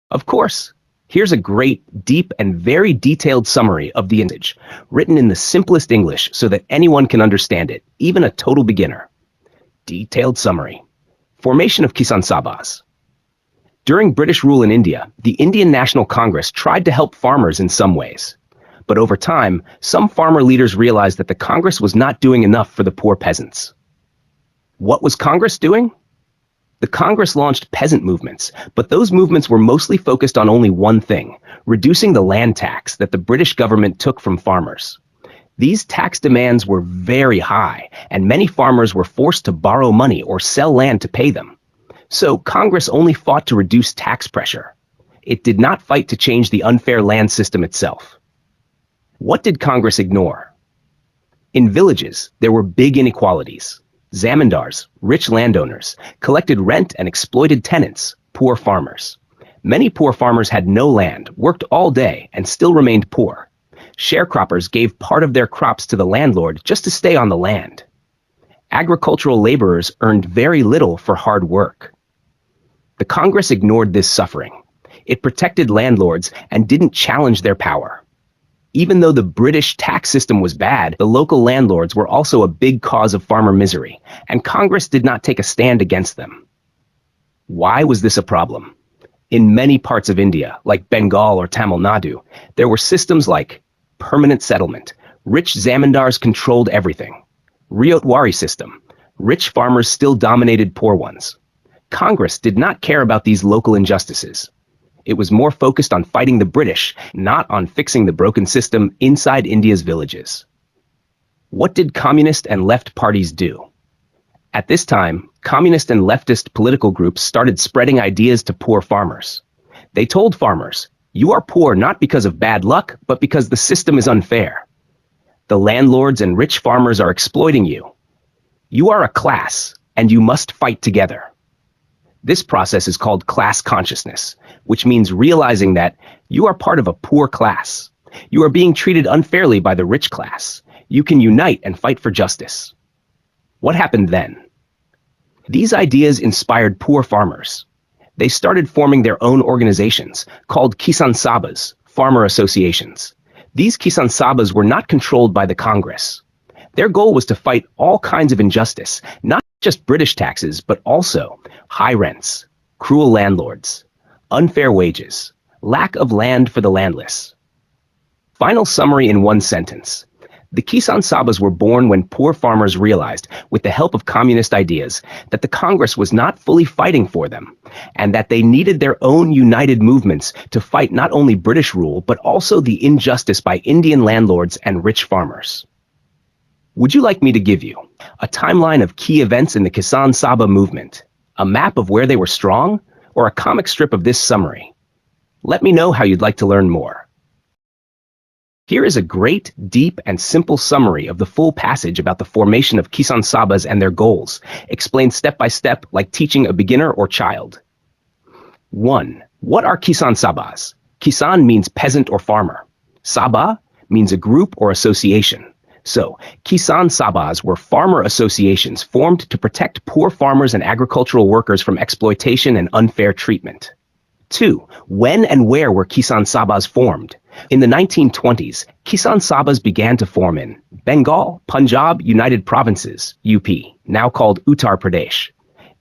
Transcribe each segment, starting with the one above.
Of course, here's a great, deep, and very detailed summary of the intage, written in the simplest English so that anyone can understand it, even a total beginner. Detailed summary. Formation of Kisan Sabhas. During British rule in India, the Indian National Congress tried to help farmers in some ways. But over time, some farmer leaders realized that the Congress was not doing enough for the poor peasants. What was Congress doing? The Congress launched peasant movements, but those movements were mostly focused on only one thing: reducing the land tax that the British government took from farmers. These tax demands were very high, and many farmers were forced to borrow money or sell land to pay them. So Congress only fought to reduce tax pressure. It did not fight to change the unfair land system itself. What did Congress ignore? In villages, there were big inequalities. Zamindars, rich landowners, collected rent and exploited tenants, poor farmers. Many poor farmers had no land, worked all day, and still remained poor. Sharecroppers gave part of their crops to the landlord just to stay on the land. Agricultural laborers earned very little for hard work. The Congress ignored this suffering. It protected landlords and didn't challenge their power. Even though the British tax system was bad, the local landlords were also a big cause of farmer misery, and Congress did not take a stand against them. Why was this a problem? In many parts of India, like Bengal or Tamil Nadu, there were systems like permanent settlement. Rich zamindars controlled everything. Riotwari system. Rich farmers still dominated poor ones. Congress did not care about these local injustices. It was more focused on fighting the British, not on fixing the broken system inside India's villages. What did communist and left parties do? At this time, communist and leftist political groups started spreading ideas to poor farmers. They told farmers, "You are poor not because of bad luck, but because the system is unfair. The landlords and rich farmers are exploiting you. You are a class, and you must fight together." This process is called class consciousness, which means realizing that you are part of a poor class. You are being treated unfairly by the rich class. You can unite and fight for justice. What happened then? These ideas inspired poor farmers. They started forming their own organizations, called Kisan Sabhas, farmer associations. These Kisan Sabhas were not controlled by the Congress. Their goal was to fight all kinds of injustice, not just British taxes, but also high rents, cruel landlords, unfair wages, lack of land for the landless. Final summary in one sentence. The Kisan Sabhas were born when poor farmers realized, with the help of communist ideas, that the Congress was not fully fighting for them, and that they needed their own united movements to fight not only British rule, but also the injustice by Indian landlords and rich farmers. Would you like me to give you a timeline of key events in the Kisan Sabha movement, a map of where they were strong, or a comic strip of this summary? Let me know how you'd like to learn more. Here is a great, deep, and simple summary of the full passage about the formation of Kisan Sabhas and their goals, explained step by step like teaching a beginner or child. 1. What are Kisan Sabhas? Kisan means peasant or farmer. Sabha means a group or association. So, Kisan Sabhas were farmer associations formed to protect poor farmers and agricultural workers from exploitation and unfair treatment. 2. When and where were Kisan Sabhas formed? In the 1920s, Kisan Sabhas began to form in Bengal, Punjab, United Provinces, UP, now called Uttar Pradesh.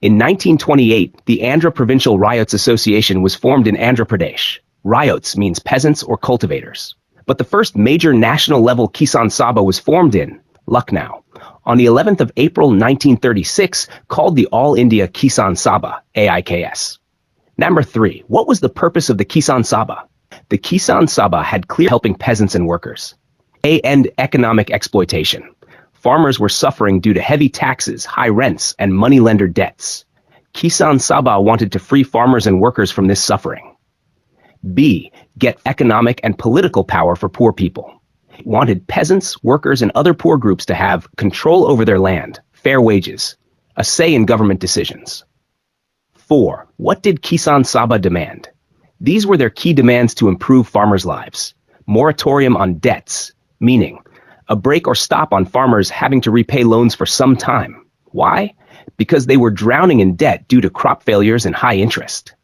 In 1928, the Andhra Provincial Ryots Association was formed in Andhra Pradesh. Ryots means peasants or cultivators. But the first major national-level Kisan Sabha was formed in Lucknow on the 11th of April 1936, called the All India Kisan Sabha, AIKS. Number 3. What was the purpose of the Kisan Sabha? The Kisan Sabha had clear helping peasants and workers. A. End economic exploitation. Farmers were suffering due to heavy taxes, high rents, and moneylender debts. Kisan Sabha wanted to free farmers and workers from this suffering. B. Get economic and political power for poor people. It wanted peasants, workers, and other poor groups to have control over their land, fair wages, a say in government decisions. 4. What did Kisan Sabha demand? These were their key demands to improve farmers' lives. Moratorium on debts, meaning a break or stop on farmers having to repay loans for some time. Why? Because they were drowning in debt due to crop failures and high interest.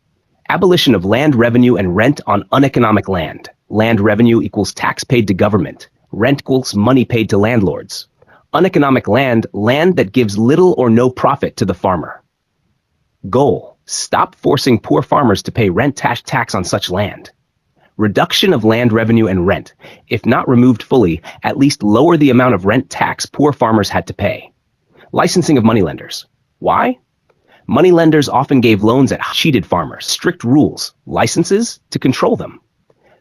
Abolition of land revenue and rent on uneconomic land. Land revenue equals tax paid to government. Rent equals money paid to landlords. Uneconomic land, land that gives little or no profit to the farmer. Goal: stop forcing poor farmers to pay rent tax on such land. Reduction of land revenue and rent. If not removed fully, at least lower the amount of rent tax poor farmers had to pay. Licensing of moneylenders. Why? Moneylenders often gave loans at cheated farmers. Strict rules, licenses to control them.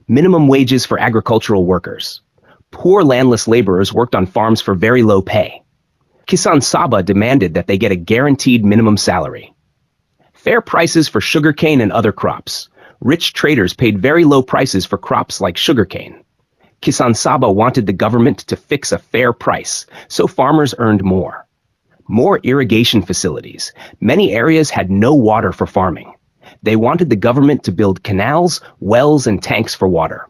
Minimum wages for agricultural workers. Poor landless laborers worked on farms for very low pay. Kisan Sabha demanded that they get a guaranteed minimum salary. Fair prices for sugarcane and other crops. Rich traders paid very low prices for crops like sugarcane. Kisan Sabha wanted the government to fix a fair price, so farmers earned more. More irrigation facilities. Many areas had no water for farming. They wanted the government to build canals, wells, and tanks for water.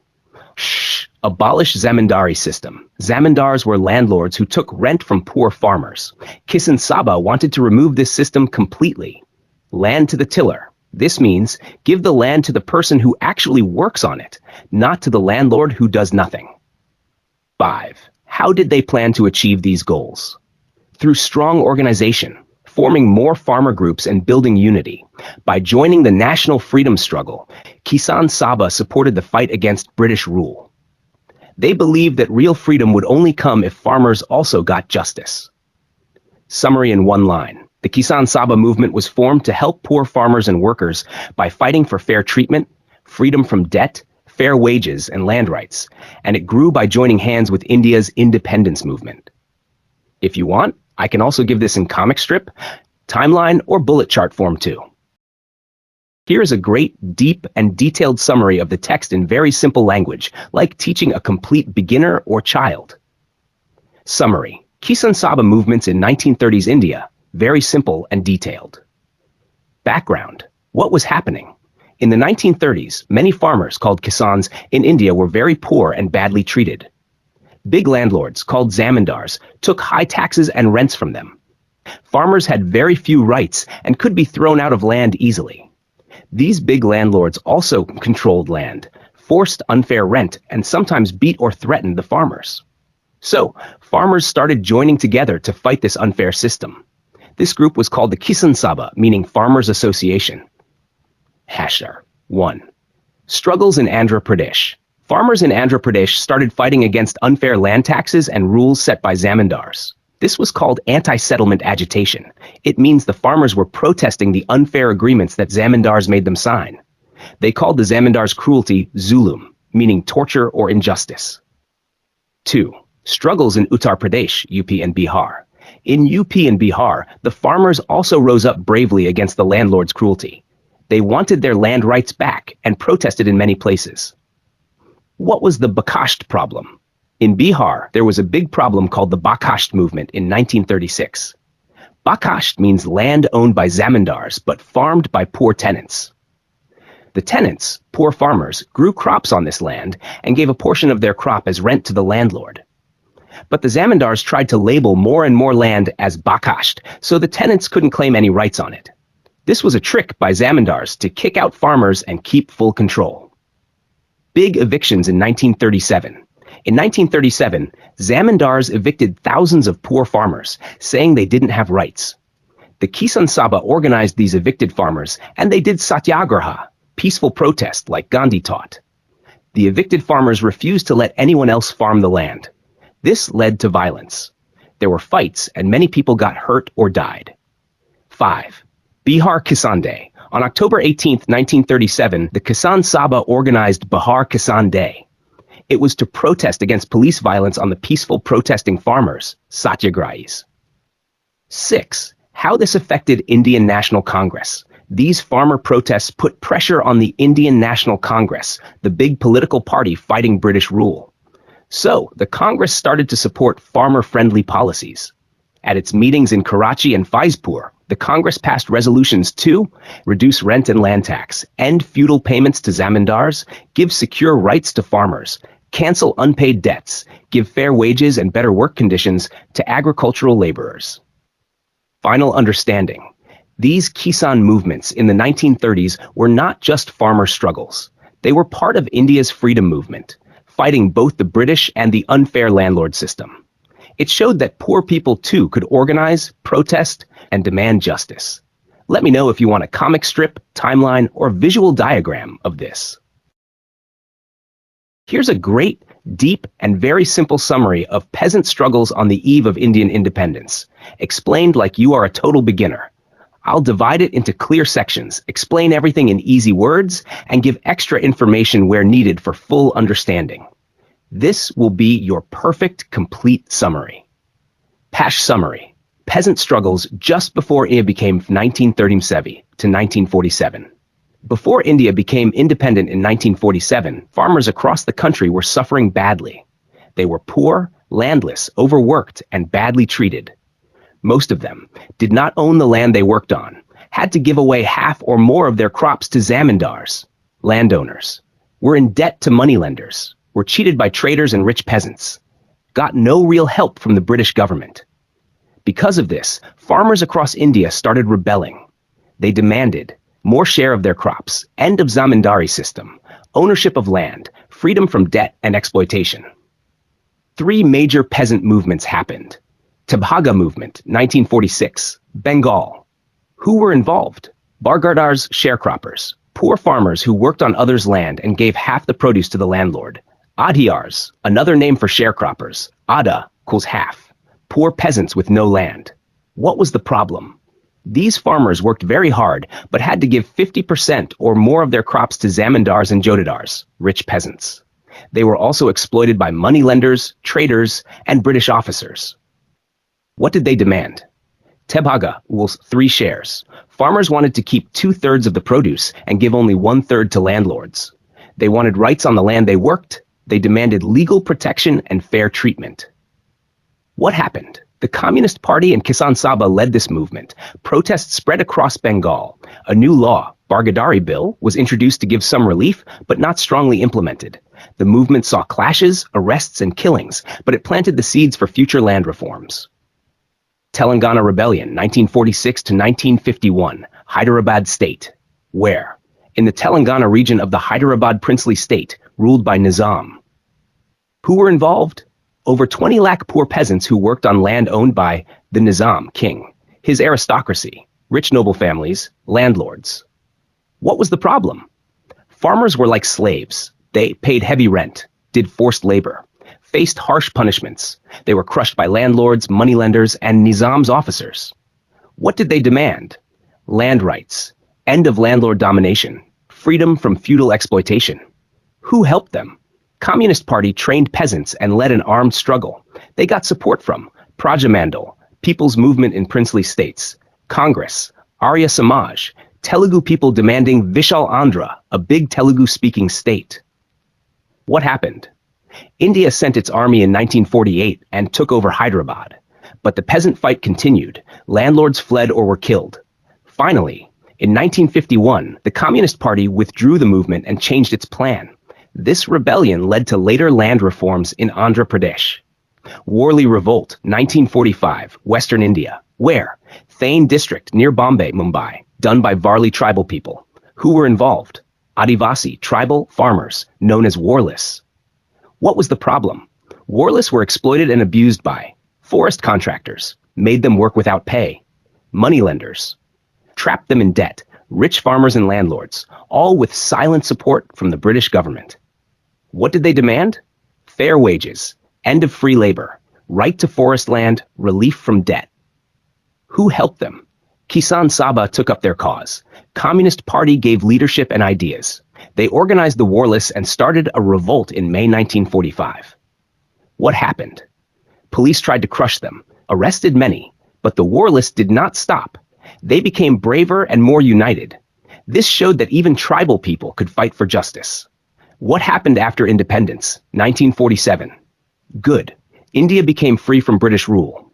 Abolish zamindari system. Zamindars were landlords who took rent from poor farmers. Kisan Sabha wanted to remove this system completely. Land to the tiller. This means give the land to the person who actually works on it, not to the landlord who does nothing. 5. How did they plan to achieve these goals? Through strong organization, forming more farmer groups and building unity. By joining the national freedom struggle, Kisan Sabha supported the fight against British rule. They believed that real freedom would only come if farmers also got justice. Summary in one line. The Kisan Sabha movement was formed to help poor farmers and workers by fighting for fair treatment, freedom from debt, fair wages, and land rights, and it grew by joining hands with India's independence movement. If you want, I can also give this in comic strip, timeline, or bullet chart form too. Here is a great, deep, and detailed summary of the text in very simple language, like teaching a complete beginner or child. Summary. Kisan Sabha movements in 1930s India. Very simple and detailed. Background. What was happening? In the 1930s, many farmers, called Kisans, in India were very poor and badly treated. Big landlords, called zamindars, took high taxes and rents from them. Farmers had very few rights and could be thrown out of land easily. These big landlords also controlled land, forced unfair rent, and sometimes beat or threatened the farmers. So, farmers started joining together to fight this unfair system. This group was called the Kisan Sabha, meaning Farmers Association. Hashtag 1. Struggles in Andhra Pradesh. Farmers in Andhra Pradesh started fighting against unfair land taxes and rules set by zamindars. This was called anti-settlement agitation. It means the farmers were protesting the unfair agreements that zamindars made them sign. They called the zamindars' cruelty zulum, meaning torture or injustice. 2. Struggles in Uttar Pradesh, UP and Bihar. In UP and Bihar, the farmers also rose up bravely against the landlord's cruelty. They wanted their land rights back and protested in many places. What was the Bakasht problem? In Bihar, there was a big problem called the Bakasht movement in 1936. Bakasht means land owned by zamindars but farmed by poor tenants. The tenants, poor farmers, grew crops on this land and gave a portion of their crop as rent to the landlord. But the zamindars tried to label more and more land as Bakasht, so the tenants couldn't claim any rights on it. This was a trick by zamindars to kick out farmers and keep full control. Big evictions in 1937. In 1937, zamindars evicted thousands of poor farmers, saying they didn't have rights. The Kisan Sabha organized these evicted farmers, and they did satyagraha, peaceful protest like Gandhi taught. The evicted farmers refused to let anyone else farm the land. This led to violence. There were fights, and many people got hurt or died. 5. Bihar Kisan Day. On October 18, 1937, the Kisan Sabha organized Bihar Kisan Day. It was to protest against police violence on the peaceful protesting farmers, satyagrahis. 6. How this affected Indian National Congress. These farmer protests put pressure on the Indian National Congress, the big political party fighting British rule. So, the Congress started to support farmer-friendly policies. At its meetings in Karachi and Faizpur, the Congress passed resolutions to reduce rent and land tax, end feudal payments to zamindars, give secure rights to farmers, cancel unpaid debts, give fair wages and better work conditions to agricultural laborers. Final understanding. These Kisan movements in the 1930s were not just farmer struggles. They were part of India's freedom movement, fighting both the British and the unfair landlord system. It showed that poor people too could organize, protest, and demand justice. Let me know if you want a comic strip, timeline, or visual diagram of this. Here's a great, deep, and very simple summary of peasant struggles on the eve of Indian independence, explained like you are a total beginner. I'll divide it into clear sections, explain everything in easy words, and give extra information where needed for full understanding. This will be your perfect, complete summary. Pash summary. Peasant struggles just before India became 1937 to 1947. Before India became independent in 1947, farmers across the country were suffering badly. They were poor, landless, overworked, and badly treated. Most of them did not own the land they worked on, had to give away half or more of their crops to zamindars, landowners, were in debt to moneylenders, were cheated by traders and rich peasants, got no real help from the British government. Because of this, farmers across India started rebelling. They demanded more share of their crops, end of zamindari system, ownership of land, freedom from debt and exploitation. Three major peasant movements happened. Tebhaga movement, 1946, Bengal. Who were involved? Bargardars, sharecroppers, poor farmers who worked on others' land and gave half the produce to the landlord. Adhiyars, another name for sharecroppers. Ada equals half. Poor peasants with no land. What was the problem? These farmers worked very hard, but had to give 50% or more of their crops to zamindars and jotedars, rich peasants. They were also exploited by moneylenders, traders, and British officers. What did they demand? Tebhaga equals 3 shares. Farmers wanted to keep 2/3 of the produce and give only 1/3 to landlords. They wanted rights on the land they worked. They demanded legal protection and fair treatment. What happened? The Communist Party and Kisan Sabha led this movement. Protests spread across Bengal. A new law, Bargadari Bill, was introduced to give some relief, but not strongly implemented. The movement saw clashes, arrests, and killings, but it planted the seeds for future land reforms. Telangana Rebellion, 1946 to 1951, Hyderabad State. Where? In the Telangana region of the Hyderabad princely state, ruled by Nizam. Who were involved? Over 20 lakh poor peasants who worked on land owned by the Nizam king, his aristocracy, rich noble families, landlords. What was the problem? Farmers were like slaves. They paid heavy rent, did forced labor, faced harsh punishments. They were crushed by landlords, moneylenders, and Nizam's officers. What did they demand? Land rights, end of landlord domination, freedom from feudal exploitation. Who helped them? Communist Party trained peasants and led an armed struggle. They got support from Praja Mandal, People's Movement in Princely States, Congress, Arya Samaj, Telugu people demanding Vishal Andhra, a big Telugu-speaking state. What happened? India sent its army in 1948 and took over Hyderabad. But the peasant fight continued. Landlords fled or were killed. Finally, in 1951, the Communist Party withdrew the movement and changed its plan. This rebellion led to later land reforms in Andhra Pradesh. Worli Revolt, 1945, Western India. Where? Thane district near Bombay, Mumbai, done by Varli tribal people. Who were involved? Adivasi, tribal farmers, known as warlists. What was the problem? Warlists were exploited and abused by forest contractors, made them work without pay, moneylenders, trapped them in debt, rich farmers and landlords, all with silent support from the British government. What did they demand? Fair wages, end of free labor, right to forest land, relief from debt. Who helped them? Kisan Sabha took up their cause. Communist Party gave leadership and ideas. They organized the warlists and started a revolt in May 1945. What happened? Police tried to crush them, arrested many, but the warlists did not stop. They became braver and more united. This showed that even tribal people could fight for justice. What happened after independence, 1947? Good. India became free from British rule.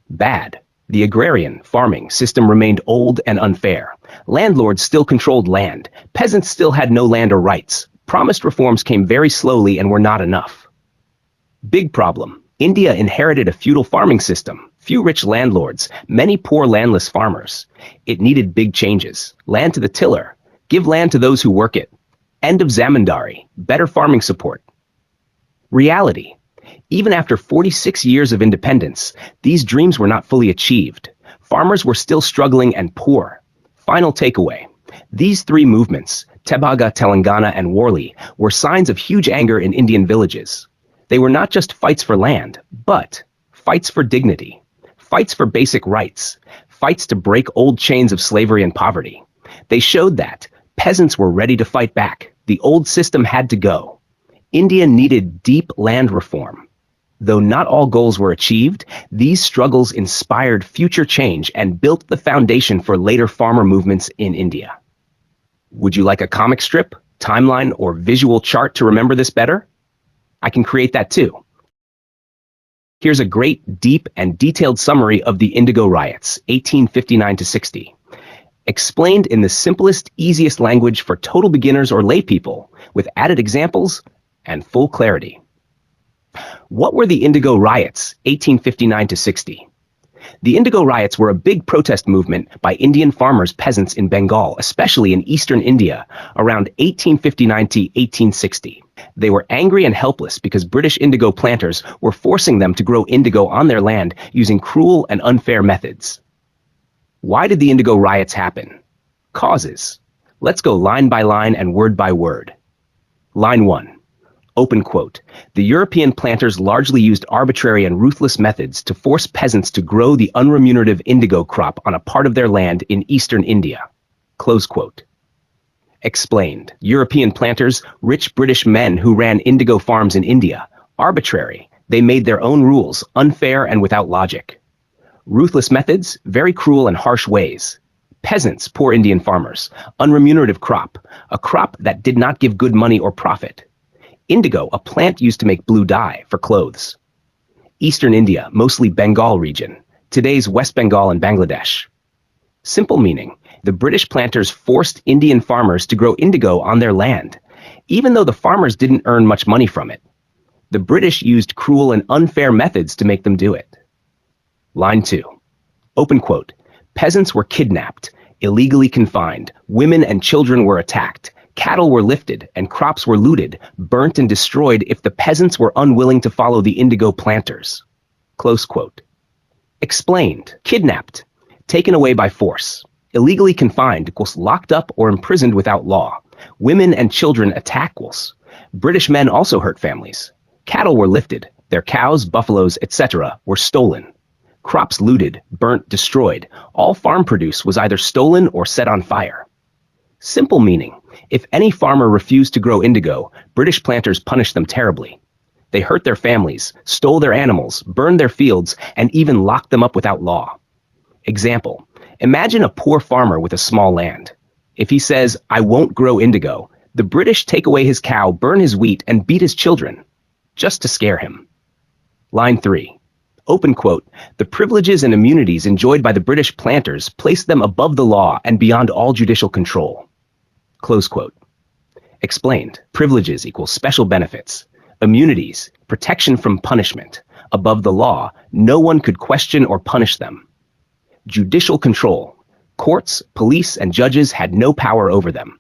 Bad. The agrarian, farming system remained old and unfair. Landlords still controlled land. Peasants still had no land or rights. Promised reforms came very slowly and were not enough. Big problem. India inherited a feudal farming system. Few rich landlords, many poor landless farmers. It needed big changes. Land to the tiller. Give land to those who work it. End of zamindari. Better farming support. Reality. Even after 46 years of independence, these dreams were not fully achieved. Farmers were still struggling and poor. Final takeaway. These three movements, Tebaga, Telangana, and Worli, were signs of huge anger in Indian villages. They were not just fights for land, but fights for dignity, fights for basic rights, fights to break old chains of slavery and poverty. They showed that peasants were ready to fight back. The old system had to go. India needed deep land reform. Though not all goals were achieved, these struggles inspired future change and built the foundation for later farmer movements in India. Would you like a comic strip, timeline, or visual chart to remember this better? I can create that too. Here's a great, deep, and detailed summary of the Indigo Riots, 1859 to 60. Explained in the simplest, easiest language for total beginners or laypeople, with added examples and full clarity. What were the Indigo Riots, 1859 to 60? The Indigo Riots were a big protest movement by Indian farmers, peasants in Bengal, especially in eastern India, around 1859 to 1860. They were angry and helpless because British indigo planters were forcing them to grow indigo on their land using cruel and unfair methods. Why did the Indigo Riots happen? Causes. Let's go line by line and word by word. Line 1. Open quote. The European planters largely used arbitrary and ruthless methods to force peasants to grow the unremunerative indigo crop on a part of their land in eastern India. Close quote. Explained. European planters, rich British men who ran indigo farms in India. Arbitrary. They made their own rules, unfair and without logic. Ruthless methods, very cruel and harsh ways. Peasants, poor Indian farmers. Unremunerative crop, a crop that did not give good money or profit. Indigo, a plant used to make blue dye for clothes. Eastern India, mostly Bengal region, today's West Bengal and Bangladesh. Simple meaning, the British planters forced Indian farmers to grow indigo on their land, even though the farmers didn't earn much money from it. The British used cruel and unfair methods to make them do it. Line 2. Open quote. Peasants were kidnapped, illegally confined, women and children were attacked, cattle were lifted, and crops were looted, burnt and destroyed if the peasants were unwilling to follow the indigo planters. Close quote. Explained. Kidnapped. Taken away by force. Illegally confined equals locked up or imprisoned without law. Women and children attack equals. British men also hurt families. Cattle were lifted. Their cows, buffaloes, etc. were stolen. Crops looted, burnt, destroyed. All farm produce was either stolen or set on fire. Simple meaning, if any farmer refused to grow indigo, British planters punished them terribly. They hurt their families, stole their animals, burned their fields, and even locked them up without law. Example, imagine a poor farmer with a small land. If he says, "I won't grow indigo," the British take away his cow, burn his wheat, and beat his children, just to scare him. Line 3. Open quote, the privileges and immunities enjoyed by the British planters placed them above the law and beyond all judicial control. Close quote. Explained. Privileges equals special benefits. Immunities, protection from punishment. Above the law, no one could question or punish them. Judicial control. Courts, police, and judges had no power over them.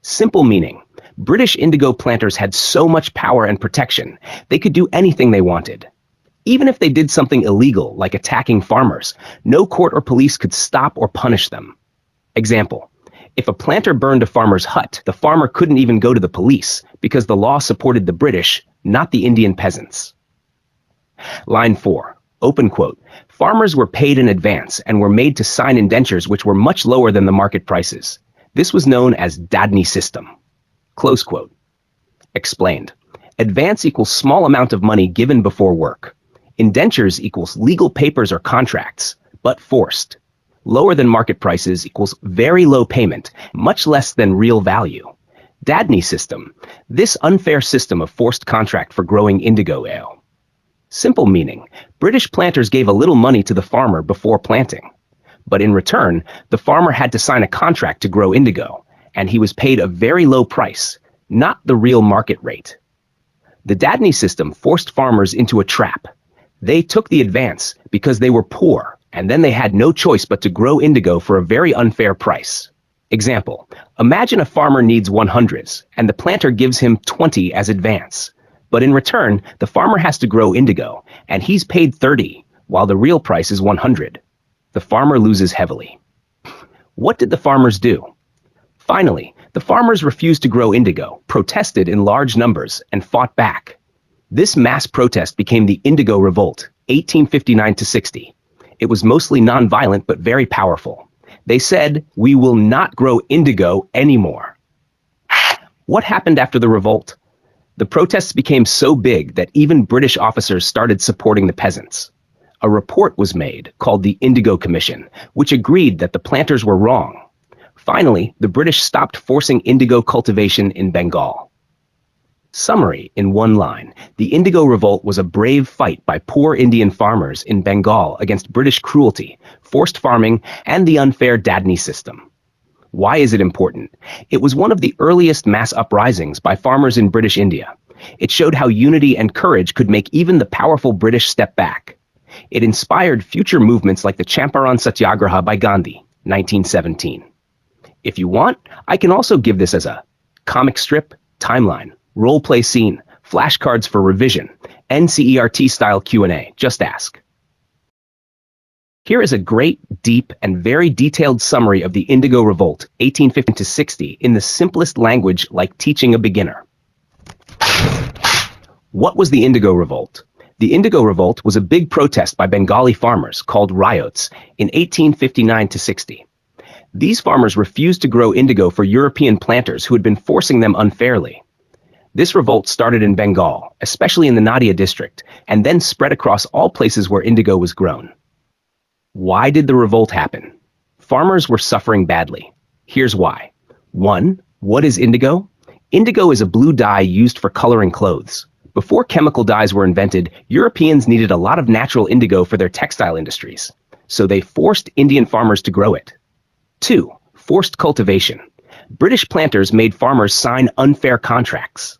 Simple meaning. British indigo planters had so much power and protection, they could do anything they wanted. Even if they did something illegal, like attacking farmers, no court or police could stop or punish them. Example. If a planter burned a farmer's hut, the farmer couldn't even go to the police because the law supported the British, not the Indian peasants. Line 4. Open quote. Farmers were paid in advance and were made to sign indentures which were much lower than the market prices. This was known as Dadni system. Close quote. Explained. Advance equals small amount of money given before work. Indentures equals legal papers or contracts, but forced. Lower than market prices equals very low payment, much less than real value. Dadni system. This unfair system of forced contract for growing indigo ale. Simple meaning. British planters gave a little money to the farmer before planting. But in return, the farmer had to sign a contract to grow indigo, and he was paid a very low price, not the real market rate. The Dadni system forced farmers into a trap. They took the advance because they were poor, and then they had no choice but to grow indigo for a very unfair price. Example, imagine a farmer needs 100s, and the planter gives him 20 as advance. But in return, the farmer has to grow indigo, and he's paid 30, while the real price is 100. The farmer loses heavily. What did the farmers do? Finally, the farmers refused to grow indigo, protested in large numbers, and fought back. This mass protest became the Indigo Revolt, 1859-60. It was mostly non-violent but very powerful. They said, "We will not grow indigo anymore." What happened after the revolt? The protests became so big that even British officers started supporting the peasants. A report was made called the Indigo Commission, which agreed that the planters were wrong. Finally, the British stopped forcing indigo cultivation in Bengal. Summary in one line: the Indigo Revolt was a brave fight by poor Indian farmers in Bengal against British cruelty, forced farming, and the unfair Dadni system. Why is it important? It was one of the earliest mass uprisings by farmers in British India. It showed how unity and courage could make even the powerful British step back. It inspired future movements like the Champaran Satyagraha by Gandhi, 1917. If you want, I can also give this as a comic strip, timeline, role-play scene, flashcards for revision, NCERT-style Q&A. Just ask. Here is a great, deep, and very detailed summary of the Indigo Revolt, 1850-60, in the simplest language like teaching a beginner. What was the Indigo Revolt? The Indigo Revolt was a big protest by Bengali farmers called riots in 1859-60. These farmers refused to grow indigo for European planters who had been forcing them unfairly. This revolt started in Bengal, especially in the Nadia district, and then spread across all places where indigo was grown. Why did the revolt happen? Farmers were suffering badly. Here's why. 1. What is indigo? Indigo is a blue dye used for coloring clothes. Before chemical dyes were invented, Europeans needed a lot of natural indigo for their textile industries, so they forced Indian farmers to grow it. 2. Forced cultivation. British planters made farmers sign unfair contracts.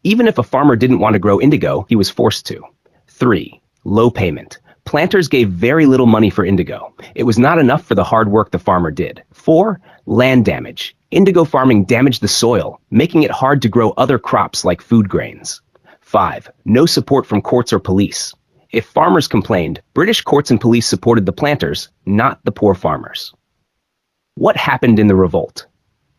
Even if a farmer didn't want to grow indigo, he was forced to. 3. Low payment. Planters gave very little money for indigo. It was not enough for the hard work the farmer did. 4. Land damage. Indigo farming damaged the soil, making it hard to grow other crops like food grains. 5. No support from courts or police. If farmers complained, British courts and police supported the planters, not the poor farmers. What happened in the revolt?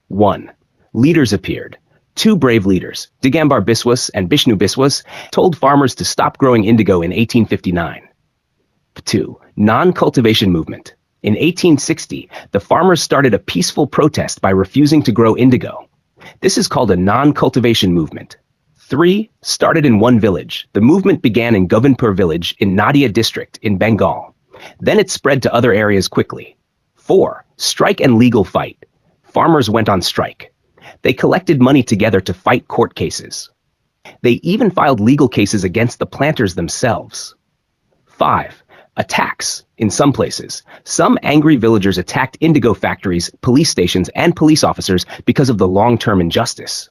1. Leaders appeared. 2 brave leaders, Digambar Biswas and Bishnu Biswas, told farmers to stop growing indigo in 1859. 2. Non-cultivation movement. In 1860, the farmers started a peaceful protest by refusing to grow indigo. This is called a non-cultivation movement. 3. Started in one village. The movement began in Govindpur village in Nadia district in Bengal. Then it spread to other areas quickly. 4. Strike and legal fight. Farmers went on strike. They collected money together to fight court cases. They even filed legal cases against the planters themselves. 5. Attacks. In some places, some angry villagers attacked indigo factories, police stations, and police officers because of the long-term injustice.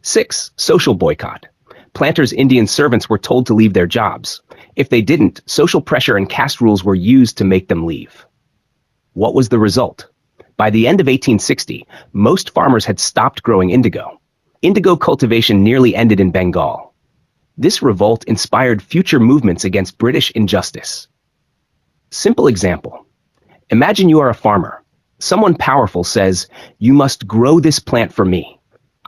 6. Social boycott. Planters' Indian servants were told to leave their jobs. If they didn't, social pressure and caste rules were used to make them leave. What was the result? By the end of 1860, most farmers had stopped growing indigo. Indigo cultivation nearly ended in Bengal. This revolt inspired future movements against British injustice. Simple example. Imagine you are a farmer. Someone powerful says, "You must grow this plant for me.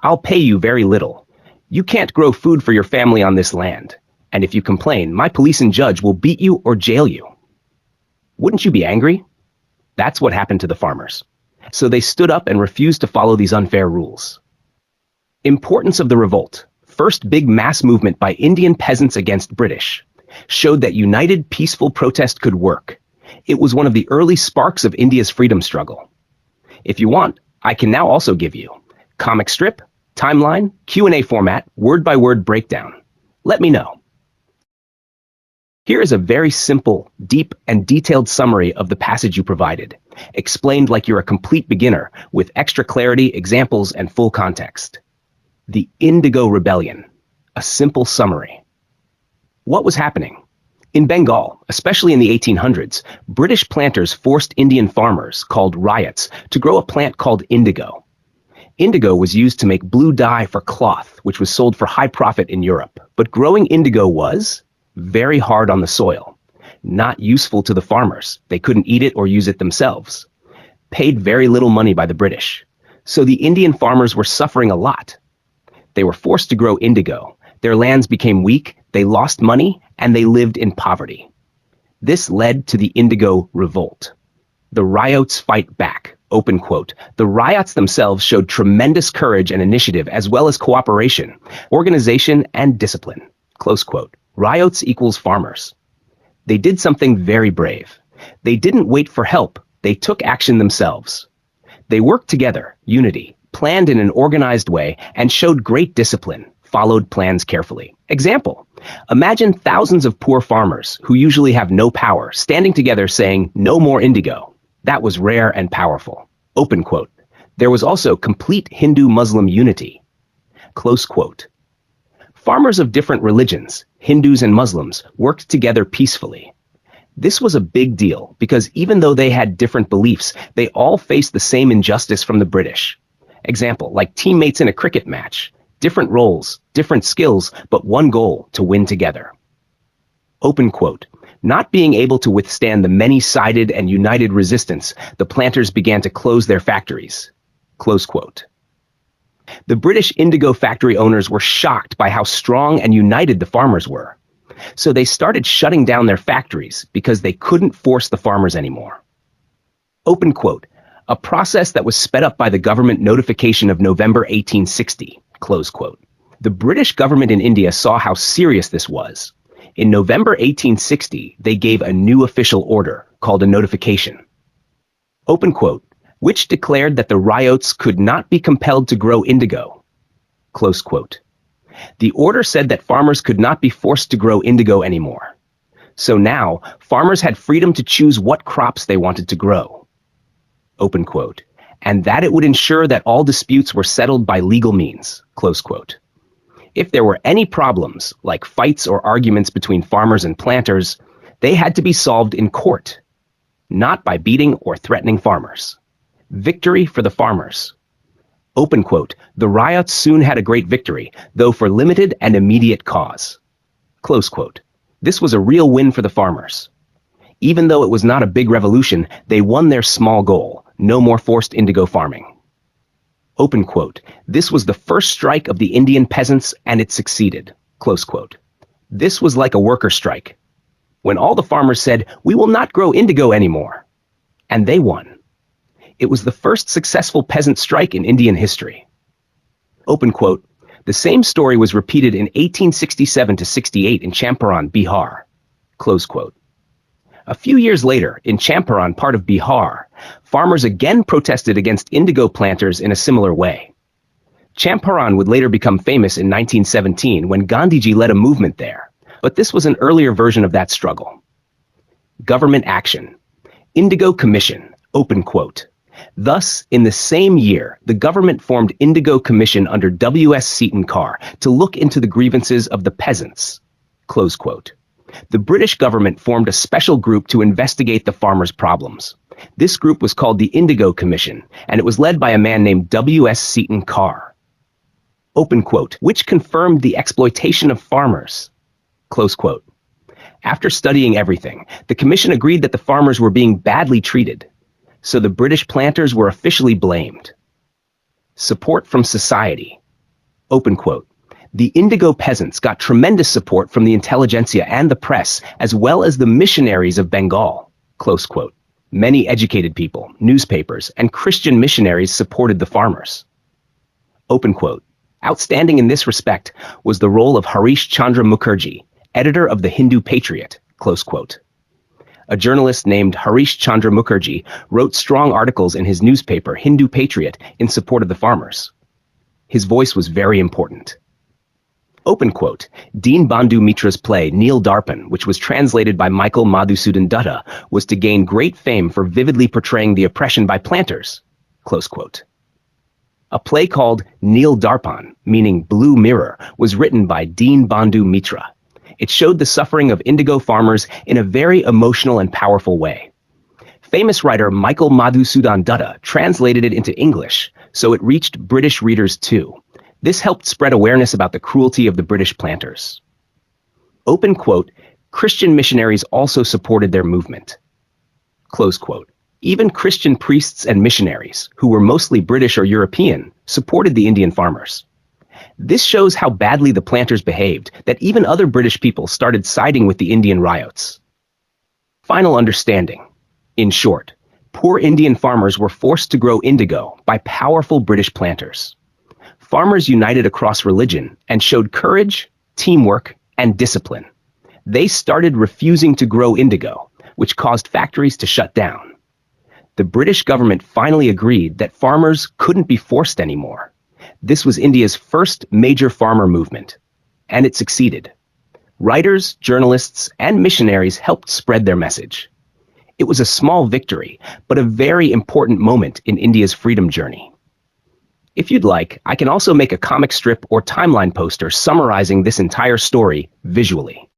I'll pay you very little. You can't grow food for your family on this land. And if you complain, my police and judge will beat you or jail you." Wouldn't you be angry? That's what happened to the farmers. So they stood up and refused to follow these unfair rules. Importance of the revolt. First big mass movement by Indian peasants against British. Showed that united, peaceful protest could work. It was one of the early sparks of India's freedom struggle. If you want, I can now also give you comic strip, timeline, Q&A format, word-by-word breakdown. Let me know. Here is a very simple, deep, and detailed summary of the passage you provided, explained like you're a complete beginner, with extra clarity, examples, and full context. The Indigo Rebellion. A simple summary. What was happening? In Bengal, especially in the 1800s, British planters forced Indian farmers, called ryots, to grow a plant called indigo. Indigo was used to make blue dye for cloth, which was sold for high profit in Europe. But growing indigo was very hard on the soil, not useful to the farmers. They couldn't eat it or use it themselves. Paid very little money by the British. So the Indian farmers were suffering a lot. They were forced to grow indigo. Their lands became weak, they lost money, and they lived in poverty. This led to the Indigo Revolt. The ryots fight back. Open quote. The ryots themselves showed tremendous courage and initiative as well as cooperation, organization, and discipline. Close quote. Ryots equals farmers. They did something very brave. They didn't wait for help. They took action themselves. They worked together, unity, planned in an organized way, and showed great discipline, followed plans carefully. Example, imagine thousands of poor farmers who usually have no power standing together saying, "No more indigo." That was rare and powerful. Open quote. There was also complete Hindu-Muslim unity. Close quote. Farmers of different religions, Hindus and Muslims, worked together peacefully. This was a big deal because even though they had different beliefs, they all faced the same injustice from the British. Example, like teammates in a cricket match. Different roles, different skills, but one goal, to win together. Open quote. Not being able to withstand the many-sided and united resistance, the planters began to close their factories. Close quote. The British indigo factory owners were shocked by how strong and united the farmers were. So they started shutting down their factories because they couldn't force the farmers anymore. Open quote. A process that was sped up by the government notification of November 1860. Close quote. The British government in India saw how serious this was. In November 1860, they gave a new official order called a notification. Open quote, which declared that the ryots could not be compelled to grow indigo. Close quote. The order said that farmers could not be forced to grow indigo anymore. So now, farmers had freedom to choose what crops they wanted to grow. Open quote. And that it would ensure that all disputes were settled by legal means. Close quote. If there were any problems, like fights or arguments between farmers and planters, they had to be solved in court, not by beating or threatening farmers. Victory for the farmers. Open quote, the ryots soon had a great victory, though for limited and immediate cause. Close quote. This was a real win for the farmers. Even though it was not a big revolution, they won their small goal, no more forced indigo farming. Open quote. This was the first strike of the Indian peasants, and it succeeded. Close quote. This was like a worker strike, when all the farmers said, "We will not grow indigo anymore." And they won. It was the first successful peasant strike in Indian history. Open quote. The same story was repeated in 1867 to 68 in Champaran, Bihar. Close quote. A few years later, in Champaran, part of Bihar, farmers again protested against indigo planters in a similar way. Champaran would later become famous in 1917 when Gandhiji led a movement there, but this was an earlier version of that struggle. Government action. Indigo Commission. Open quote. Thus, in the same year, the government formed Indigo Commission under W.S. Seton Carr to look into the grievances of the peasants. Close quote. The British government formed a special group to investigate the farmers' problems. This group was called the Indigo Commission, and it was led by a man named W.S. Seton Carr. Open quote, which confirmed the exploitation of farmers. Close quote. After studying everything, the commission agreed that the farmers were being badly treated, so the British planters were officially blamed. Support from society. Open quote. The indigo peasants got tremendous support from the intelligentsia and the press, as well as the missionaries of Bengal. Close quote. Many educated people, newspapers, and Christian missionaries supported the farmers. Open quote. Outstanding in this respect was the role of Harish Chandra Mukherjee, editor of the Hindu Patriot. Close quote. A journalist named Harish Chandra Mukherjee wrote strong articles in his newspaper, Hindu Patriot, in support of the farmers. His voice was very important. Open quote. Deen Bandhu Mitra's play Neel Darpan, which was translated by Michael Madhusudan Dutta, was to gain great fame for vividly portraying the oppression by planters. Close quote. A play called Neel Darpan, meaning Blue Mirror, was written by Deen Bandhu Mitra. It showed the suffering of indigo farmers in a very emotional and powerful way. Famous writer Michael Madhusudan Dutta translated it into English, so it reached British readers too. This helped spread awareness about the cruelty of the British planters. Open quote, Christian missionaries also supported their movement. Close quote. Even Christian priests and missionaries, who were mostly British or European, supported the Indian farmers. This shows how badly the planters behaved, that even other British people started siding with the Indian ryots. Final understanding. In short, poor Indian farmers were forced to grow indigo by powerful British planters. Farmers united across religion and showed courage, teamwork, and discipline. They started refusing to grow indigo, which caused factories to shut down. The British government finally agreed that farmers couldn't be forced anymore. This was India's first major farmer movement, and it succeeded. Writers, journalists, and missionaries helped spread their message. It was a small victory, but a very important moment in India's freedom journey. If you'd like, I can also make a comic strip or timeline poster summarizing this entire story visually.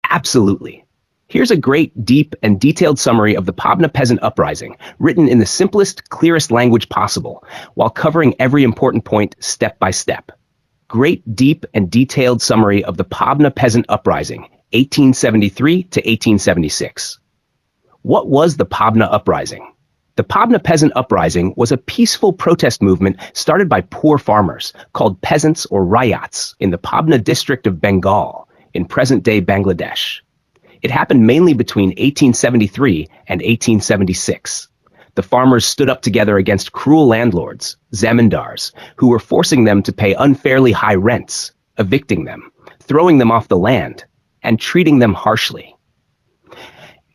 Absolutely. Here's a great, deep, and detailed summary of the Pabna peasant uprising, written in the simplest, clearest language possible, while covering every important point step by step. Great, deep, and detailed summary of the Pabna peasant uprising, 1873 to 1876. What was the Pabna uprising? The Pabna peasant uprising was a peaceful protest movement started by poor farmers, called peasants or ryots, in the Pabna district of Bengal, in present-day Bangladesh. It happened mainly between 1873 and 1876. The farmers stood up together against cruel landlords, zamindars, who were forcing them to pay unfairly high rents, evicting them, throwing them off the land, and treating them harshly.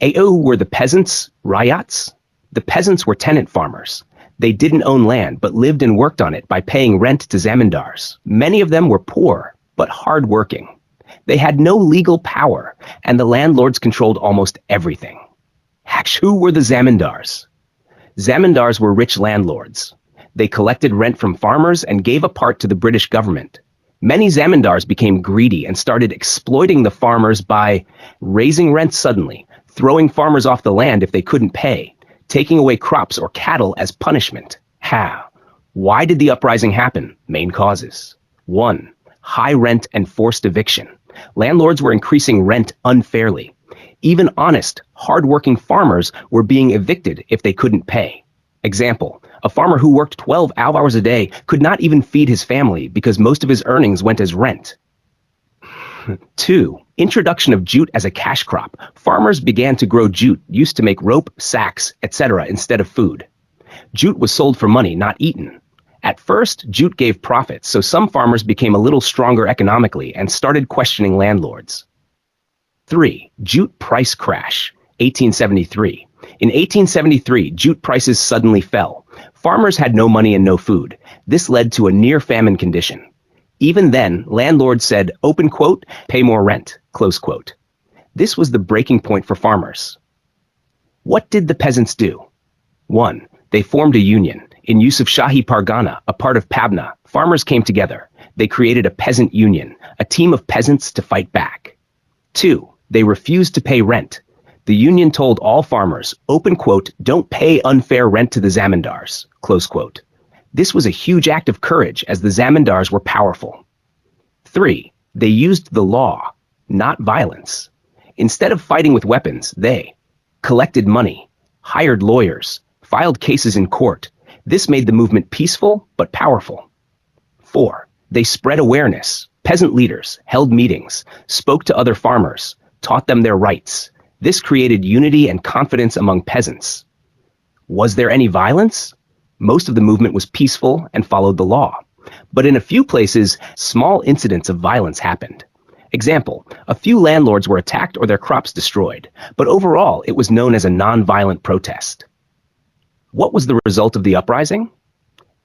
Who were the peasants, ryots? The peasants were tenant farmers. They didn't own land but lived and worked on it by paying rent to zamindars. Many of them were poor, but hard-working. They had no legal power, and the landlords controlled almost everything. Who were the zamindars? Zamindars were rich landlords. They collected rent from farmers and gave a part to the British government. Many zamindars became greedy and started exploiting the farmers by raising rent suddenly, throwing farmers off the land if they couldn't pay, taking away crops or cattle as punishment. How? Why did the uprising happen? Main causes. 1. High rent and forced eviction. Landlords were increasing rent unfairly. Even honest, hard-working farmers were being evicted if they couldn't pay. Example, a farmer who worked 12 hours a day could not even feed his family because most of his earnings went as rent. 2. Introduction of jute as a cash crop. Farmers began to grow jute used to make rope, sacks, etc. instead of food. Jute was sold for money, not eaten. At first, jute gave profits, so some farmers became a little stronger economically and started questioning landlords. 3. Jute price crash, 1873. In 1873, jute prices suddenly fell. Farmers had no money and no food. This led to a near-famine condition. Even then, landlords said, open quote, pay more rent, close quote. This was the breaking point for farmers. What did the peasants do? 1. They formed a union. In Yusuf Shahi Pargana, a part of Pabna, farmers came together. They created a peasant union, a team of peasants to fight back. 2. They refused to pay rent. The union told all farmers, open quote, don't pay unfair rent to the zamindars, close quote. This was a huge act of courage as the zamindars were powerful. 3. They used the law, not violence. Instead of fighting with weapons, they collected money, hired lawyers, filed cases in court. This made the movement peaceful but powerful. 4. They spread awareness. Peasant leaders held meetings, spoke to other farmers, taught them their rights. This created unity and confidence among peasants. Was there any violence? Most of the movement was peaceful and followed the law. But in a few places, small incidents of violence happened. Example, a few landlords were attacked or their crops destroyed, but overall it was known as a non-violent protest. What was the result of the uprising?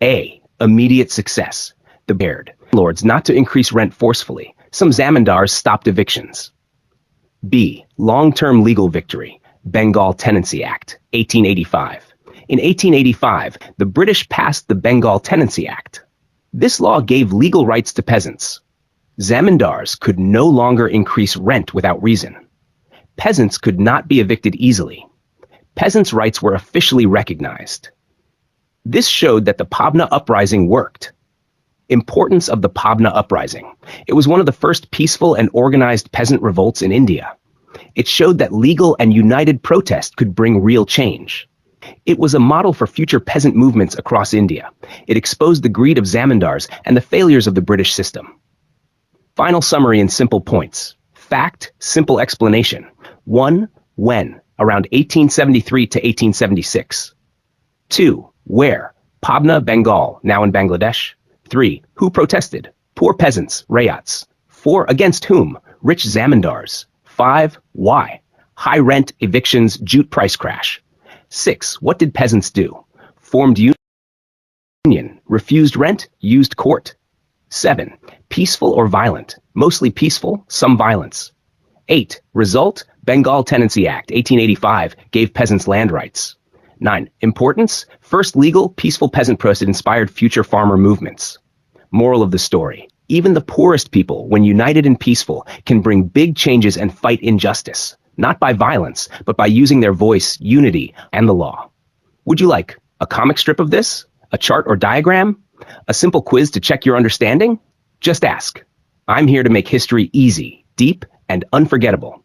A. Immediate success. The landlords not to increase rent forcefully. Some zamindars stopped evictions. B. Long-term legal victory. Bengal Tenancy Act, 1885. In 1885, the British passed the Bengal Tenancy Act. This law gave legal rights to peasants. Zamindars could no longer increase rent without reason. Peasants could not be evicted easily. Peasants' rights were officially recognized. This showed that the Pabna uprising worked. Importance of the Pabna uprising. It was one of the first peaceful and organized peasant revolts in India. It showed that legal and united protest could bring real change. It was a model for future peasant movements across India. It exposed the greed of zamindars and the failures of the British system. Final summary in simple points. Fact, simple explanation. 1. When? Around 1873 to 1876. 2. Where? Pabna, Bengal, now in Bangladesh. 3. Who protested? Poor peasants, rayats. 4. Against whom? Rich zamindars. 5. Why? High rent, evictions, jute price crash. 6. What did peasants do? Formed union, refused rent, used court. 7. Peaceful or violent? Mostly peaceful, some violence. 8. Result? Bengal Tenancy Act, 1885, gave peasants land rights. 9. Importance? First legal, peaceful peasant protest inspired future farmer movements. Moral of the story. Even the poorest people, when united and peaceful, can bring big changes and fight injustice, not by violence, but by using their voice, unity, and the law. Would you like a comic strip of this? A chart or diagram? A simple quiz to check your understanding? Just ask. I'm here to make history easy, deep, and unforgettable.